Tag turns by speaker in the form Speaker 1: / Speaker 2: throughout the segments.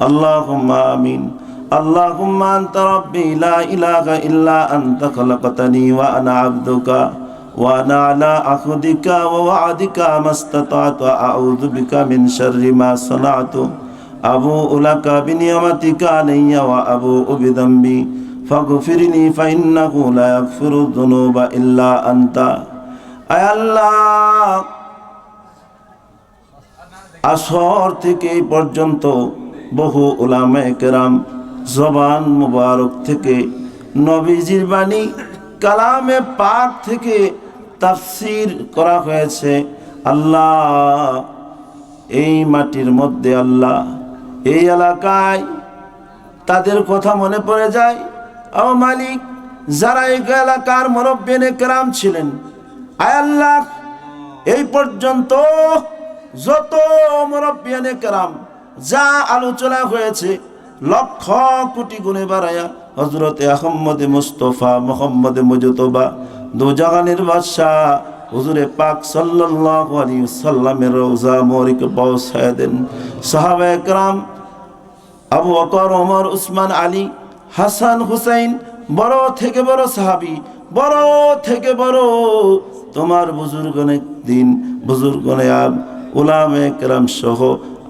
Speaker 1: اللهم آمين. اللهم أنت ربي لا إله إلا أنت خلقتني وأنا عبدك وأنا على عهدك ووعدك ما استطعت أعوذ بك من شر ما صنعت أبوء لك بنعمتك علي وأبوء بذنبي فاغفر لي فإنه لا يغفر الذنوب إلا أنت. আয় আল্লাহ, আসর থেকে এই পর্যন্ত বহু উলামায়ে কেরাম জবান মুবারক থেকে নবীজির বাণী কালামে পাক থেকে তাফসীর করা হয়েছে। আল্লাহ, এই মাটির মধ্যে আল্লাহ, এই এলাকায় তাদের কথা মনে পড়ে যায়। ও মালিক, যারা এই এলাকার মুরব্বিয়ে কেরাম ছিলেন, আয় আল্লাহ, এই পর্যন্ত যত মুরব্বিয়ে কেরাম যা আলোচনা হয়েছে লক্ষ কোটি গুণে বাড়ায়া হযরতে আহমদ মুস্তফা মুহাম্মদ মুজতবা দুজাহানের বাদশাহ হুজুরে পাক সাল্লাল্লাহু আলাইহি ওয়াসাল্লামের রওজা মোবারকে পৌঁছায় দেন। সাহাবায়ে কেরাম আবু বকর, ওমর, উসমান, আলী, হাসান, হুসাইন, বড় থেকে বড় সাহাবী, বড় থেকে বড় তোমার বুজুর্গনে দিন, বুজুর্গনে উলামায়ে কেরাম সহ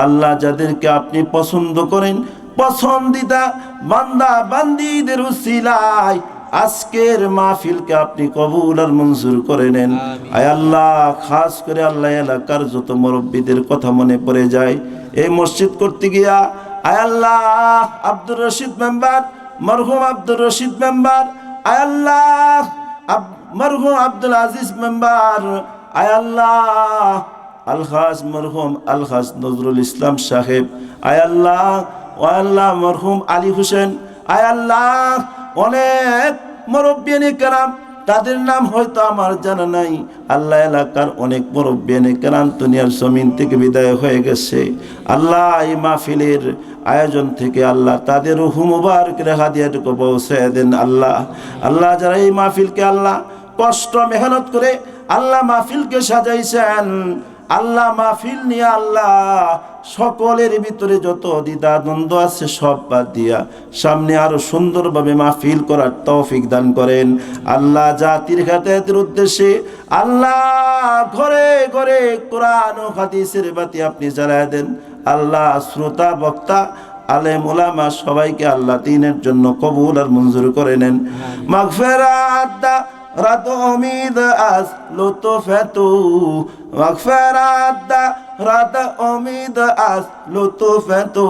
Speaker 1: আল্লাহ যাদেরকে আপনি পছন্দ করেন, পছন্দিদা বান্দা বান্দীদের উসিলায় আজকের মাহফিলকে আপনি কবুল আর মঞ্জুর করে নেন। আয় আল্লাহ, খাস করে আল্লাহ এলাকার যত মুরব্বীদের কথা মনে পড়ে যায় এই মসজিদ করতে গিয়া। আয় আল্লাহ, আব্দুর রশিদ মেম্বার, মরহুম আব্দুর রশিদ মেম্বার, আয় আল্লাহ, মরহুম আব্দুল আজিজ মেম্বার, আয় আল্লাহ, আলহাজ মরহুম আলহাজ নজরুল ইসলাম সাহেব, আয় আল্লাহ, ও আল্লাহ, মরহুম আলী হোসেন, আয় আল্লাহ, অনেক মুরব্বিয়ে কেরাম, তাদের নাম হয়তো আমার জানা নাই। আল্লাহ, এলাকার অনেক মুরব্বিয়ে কেরাম দুনিয়ার জমিন থেকে বিদায় হয়ে গেছে। আল্লাহ, এই মাহফিলের আয়োজন থেকে আল্লাহ তাদের রূহ মুবারকের হাদিয়াটুকু পৌঁছে দেন। আল্লাহ, আল্লাহ, যারা এই মাহফিলকে আল্লাহ কষ্ট মেহনত করে আল্লাহ মাহফিলকে সাজাইছেন, আল্লাহ মাহফিল নিয়ে আল্লাহ সকলের ভিতরে যত দ্বিধা দ্বন্দ্ব আছে সব বাদ দিয়া সামনে আরো সুন্দরভাবে মাহফিল করার তৌফিক দান করেন। আল্লাহ, জাতির হেদায়েতের উদ্দেশ্যে আল্লাহ ঘরে ঘরে কোরআন ও হাদিসের বাতি আপনি জ্বালায় দেন। আল্লাহ, শ্রোতা বক্তা আলেম ওলামা সবাইকে আল্লাহ দ্বীনের জন্য কবুল আর মঞ্জুর করে নেন। মাগফিরাত রাত উমিদ আজ লুতফাতু, মাগফিরাত রাত উমিদ আজ লুতফাতু,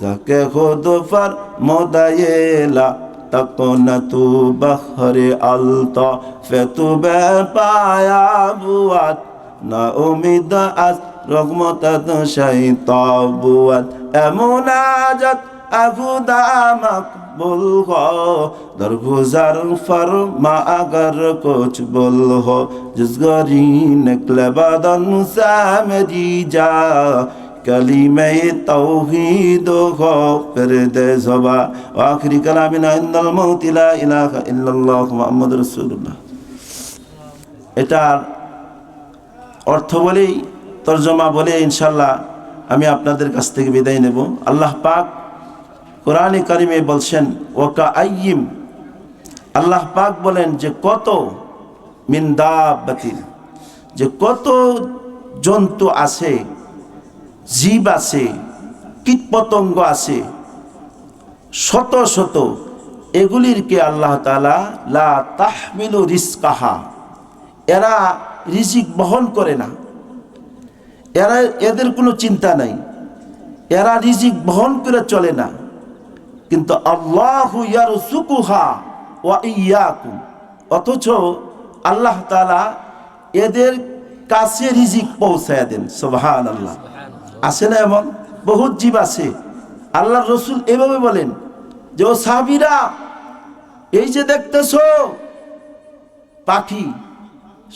Speaker 1: যাকে খুদ ফর মোদায়েলা তাকনাতু বহরে আলতা ফেতু বে পায়া বুয়াত না উমিদ আজ রহমতাত শাইতাবুয়াত এমুনাজাত আহুদা মকবুল হো দরগুজার ফরমা अगर कुछ बोल हो जिस गरी निकले बदन से मेरी जा कलीमे तौहीद हो फिर दे ज़बा आखिरी कलामिना इन्नल मौत ला इलाहा इल्लल्लाह मुहम्मद रसूलुल्लाह। এটার অর্থ বলেই তরজমা বলে ইনশাআল্লাহ আমি আপনাদের কাছ থেকে বিদায় নেব। আল্লাহ পাক কোরআনে কারিমে বলছেন ওয়াকা আইয়িম, আল্লাহ পাক বলেন যে কত মিন দাব্বাতিন, যে কত জন্তু আছে, জীব আছে, কীট পতঙ্গ আছে, শত শত, এগুলিরকে আল্লাহ তাআলা লা তাহমিলু রিজকাহা, এরা রিজিক বহন করে না, এদের কোনো চিন্তা নাই, এরা রিজিক বহন করে চলে না, কিন্তু আল্লাহু ইয়ারযুকুহা ওয়া ইয়্যাকুম, অথচ আল্লাহ তাআলা এদের কাছে রিজিক পৌঁছায় দেন। সুবহানাল্লাহ। আছে না এমন বহুত জীব আছে? আল্লাহর রাসূল এভাবে বলেন যে ও সাহাবীরা, এই যে দেখতেছো পাখি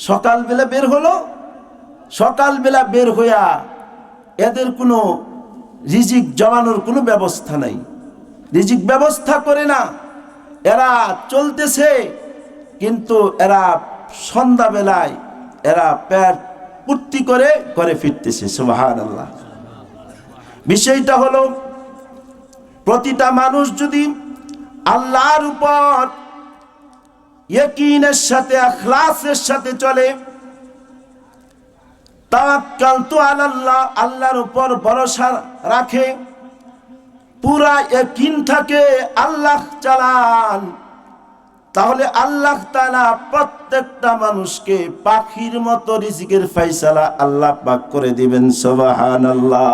Speaker 1: সকালবেলা বের হলো, সকালবেলা বের হইয়া এদের কোনো রিজিক জমানোর কোনো ব্যবস্থা নাই, রিজিক ব্যবস্থা করে না, এরা চলতেছে, কিন্তু এরা সন্ধ্যাবেলায় এরা পেট পূর্তি করে ঘরে ফিরতেছে। সুবহানাল্লাহ। বিষয়টা হলো প্রতিটা মানুষ যদি আল্লাহর উপর ইয়াকিনের সাথে ইখলাসের সাথে চলে, তাওয়াক্কালতু আলাল্লাহ, আল্লাহর উপর ভরসা রাখে, পুরা ইয়াকিন থাকে আল্লাহ চালান, তাহলে আল্লাহ তাআলা প্রত্যেকটা মানুষকে পাখির মতো রিজিকের ফয়সালা আল্লাহ পাক করে দিবেন। সুবহানাল্লাহ।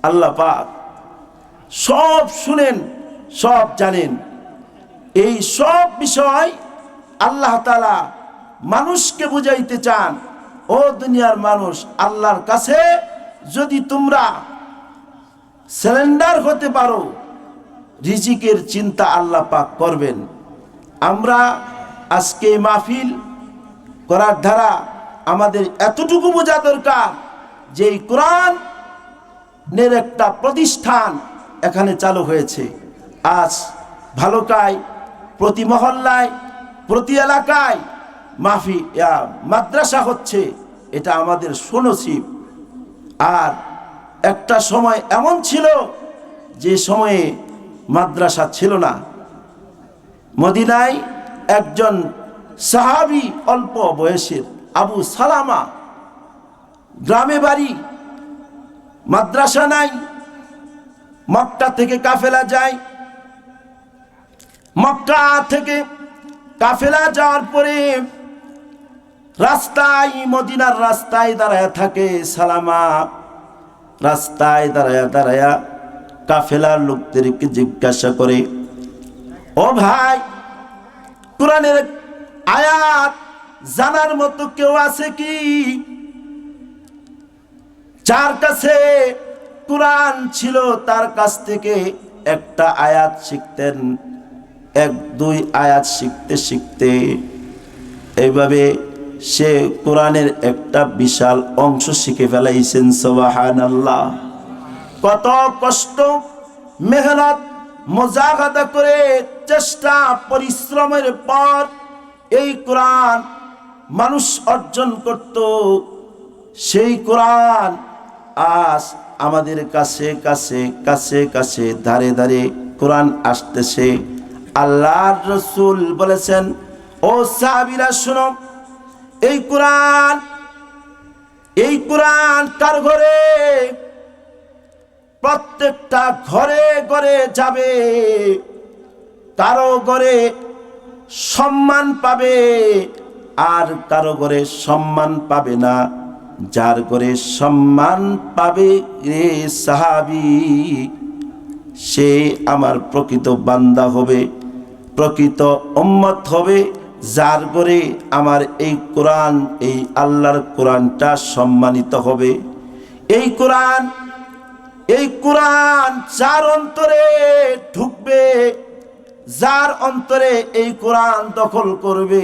Speaker 1: আল্লাহ পাক সব শুনেন, সব জানেন। এই সব বিষয় আল্লাহ তাআলা মানুষকে বুঝাইতে চান, ও দুনিয়ার মানুষ, আল্লাহর কাছে যদি তোমরা সারেন্ডার হতে পারো, রিজিকের চিন্তা আল্লাহ পাক করবেন। আমরা আজকে মাহফিল করার দ্বারা আমাদের এতটুকু বোঝা দরকার যে এই কোরআনের একটা প্রতিষ্ঠান এখানে চালু হয়েছে। আজ ভালুকায় প্রতি মহল্লায়, প্রতি এলাকায় মাদ্রাসা হচ্ছে, এটা আমাদের সুনসিব। আর একটা সময় এমন ছিল যে সময়ে মাদ্রাসা ছিল না। মদিনায় একজন সাহাবী, অল্প বয়সের আবু সালামা, গ্রামে বাড়ি, মাদ্রাসা নাই। মক্কা থেকে কাফেলা যায়, মক্কা থেকে কাফেলা যাওয়ার পরে রাস্তায়, মদিনার রাস্তায় দাঁড়ায় থাকে সালামা। রাস্তায় দাঁড়ায়া কাফেলার লোকদেরকে জিজ্ঞাসা করে, ও ভাই, কোরআনের আয়াত জানার মতো কেউ আছে কি? যার কাছে কোরআন ছিল তার কাছ থেকে একটা আয়াত শিখতেন। এক দুই আয়াত শিখতে শিখতে এইভাবে সে কোরআনের একটা বিশাল অংশ শিখে ফেলাইছেন। সুবহানাল্লাহ। কত কষ্ট, মেহনত, মুজাহাদা করে, চেষ্টা পরিশ্রমের পর এই কোরআন মানুষ অর্জন করত। সেই কোরআন আজ আমাদের কাছে কাছে কাছে কাছে ধারে ধারে কোরআন আসতেছে। আল্লাহর রাসূল বলেছেন, ও সাহাবীরা শোনো, এই কোরআন কার ঘরে? প্রত্যেকটা ঘরে ঘরে যাবে। কারো ঘরে সম্মান পাবে আর কারো ঘরে সম্মান পাবে না। যার ঘরে সম্মান পাবে রে সাহাবী, সে আমার প্রকৃত বান্দা হবে, প্রকৃত উম্মত হবে। যার ঘরে আমার এই কোরআন, এই আল্লাহর কোরআনটা সম্মানিত হবে। এই কোরআন যার অন্তরে ঢুকবে, যার অন্তরে এই কোরআন দখল করবে,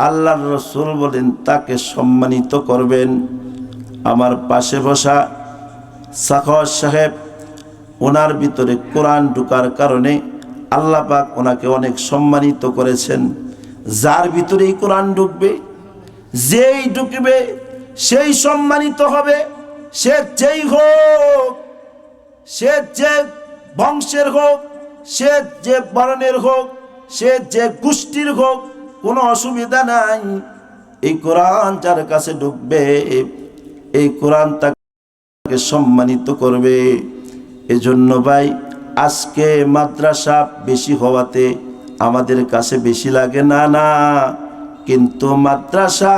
Speaker 1: আল্লাহর রাসূল বলেন তাকে সম্মানিত করবেন। আমার পাশে বসা সাখাওয়াত সাহেব, ওনার ভিতরে কোরআন ঢুকার কারণে আল্লাহ পাক ওনাকে অনেক সম্মানিত করেছেন। যার ভিতরে এই কোরআন ঢুকবে, যেই ঢুকবে সেই সম্মানিত হবে। সে যেই হোক, সে যে বংশের হোক, সে যে বর্ণের হোক, সে যে গোষ্ঠীর হোক, কোনো অসুবিধা নাই। এই কোরআন যার কাছে ঢুকবে, এই কোরআন তাকে সম্মানিত করবে। এজন্য ভাই, আজকে মাদ্রাসা বেশি হওয়াতে আমাদের কাছে বেশি লাগে না, না, কিন্তু মাদ্রাসা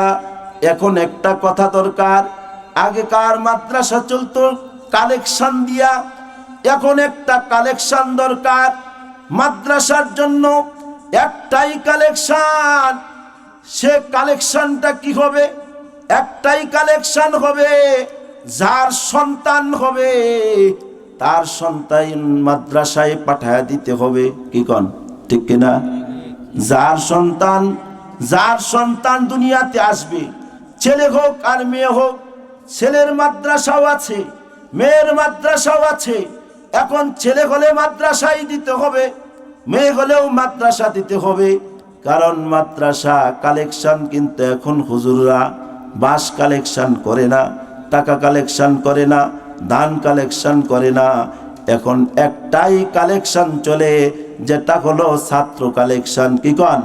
Speaker 1: এখন একটা কথা দরকার। আগেকার মাদ্রাসা চলতো কালেকশন দিয়া, এখন একটা কালেকশন দরকার। মাদ্রাসার জন্য একটাই কালেকশন। সে কালেকশনটা কি হবে? একটাই কালেকশন হবে, যার সন্তান হবে তার সন্তান মাদ্রাসায় পাঠায় দিতে হবে। কি কন, ঠিক কিনা? যার সন্তান দুনিয়াতে আসবে, ছেলে হোক আর মেয়ে হোক, ছেলের মাদ্রাসাও আছে, মেয়ের মাদ্রাসাও আছে। এখন ছেলে হলে মাদ্রাসায় দিতে হবে, মেয়ে হলেও মাদ্রাসা দিতে হবে। কারণ মাদ্রাসা কালেকশন কিন্তু এখন হুজুররা বাস কালেকশন করে না, টাকা কালেকশন করে না, দান কালেকশন করে না। এখন একটাই কালেকশন চলে, যেটা হলো ছাত্র কালেকশন। কি কন,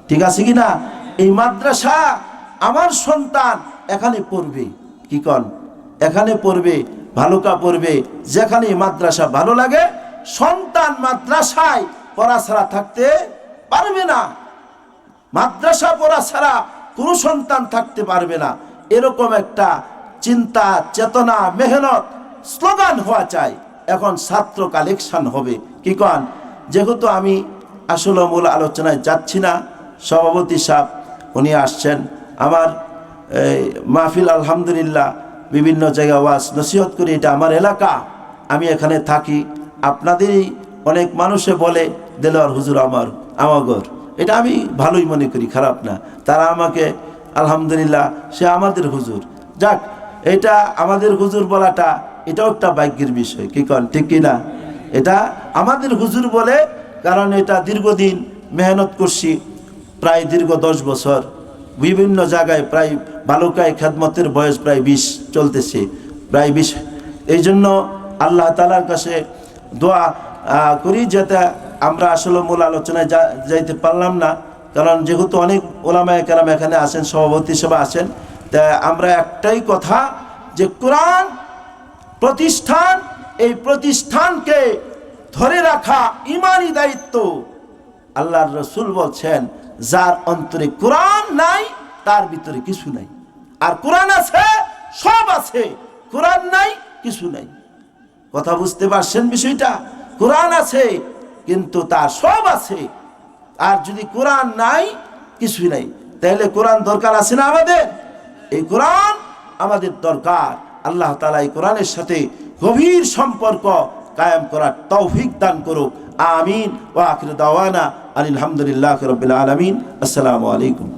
Speaker 1: ঠিক আছে কি না? এই মাদ্রাসা আমার সন্তান এখানে পড়বে, কি কন, এখানে পড়বে, ভালুকা পড়বে, যেখানে মাদ্রাসা ভালো লাগে। সন্তান মাদ্রাসায় পড়া ছাড়া থাকতে পারবে না, মাদ্রাসা পড়া ছাড়া কোনো সন্তান থাকতে পারবে না। এরকম একটা চিন্তা, চেতনা, মেহনত, স্লোগান হওয়া চাই। এখন ছাত্র কালেকশন হবে, কি কন? যেহেতু আমি আসলে মূল আলোচনায় যাচ্ছি না, সভাপতি সাহেব উনি আসছেন আমার মাহফিল, আলহামদুলিল্লাহ বিভিন্ন জায়গায় ওয়াজ নসিহত করি, এটা আমার এলাকা, আমি এখানে থাকি। আপনাদেরই অনেক মানুষে বলে দেলোয়ার হুজুর আমাগর, এটা আমি ভালোই মনে করি, খারাপ না। তারা আমাকে আলহামদুলিল্লাহ সে আমাদের হুজুর, যাক, এটা আমাদের হুজুর বলাটা এটাও একটা ভাগ্যের বিষয়, কি কন, ঠিক কিনা? এটা আমাদের হুজুর বলে, কারণ এটা দীর্ঘদিন মেহনত করছি, প্রায় দীর্ঘ 10 বছর বিভিন্ন জায়গায়, প্রায় বালুকায় খেদমতের বয়স প্রায় 20 চলতেছে, প্রায় 20। এই জন্য আল্লাহ তাআলার কাছে দোয়া করি যাতে আমরা আসলে মূল আলোচনায় যাইতে পারলাম না, কারণ যেহেতু অনেক ওলামায়ে কেরাম এখানে আসেন, সভাপতি সভা আসেন, তা আমরা একটাই কথা, যে কোরআন প্রতিষ্ঠান, এই প্রতিষ্ঠানকে ধরে রাখা ইমানি দায়িত্ব। আল্লাহর রাসূল বলছেন, যার অন্তরে কোরআন নাই তার ভিতরে কিছু নাই, আর কোরআন আছে সব আছে, কোরআন নাই কিছু নাই। কথা বুঝতে পারছেন বিষয়টা? কোরআন আছে কিন্তু তার সব আছে, আর যদি কোরআন নাই কিছুই নাই, তাহলে কোরআন দরকার আছে না আমাদের? এই কোরআন আমাদের দরকার। আল্লাহ তাআলা এই কোরআনের সাথে গভীর সম্পর্ক কায়েম করার তৌফিক দান করুক। আমিন। ওয়া আখিরু দাওয়ানা আলহামদুলিল্লাহি রাব্বিল আলামিন। আসসালামু আলাইকুম।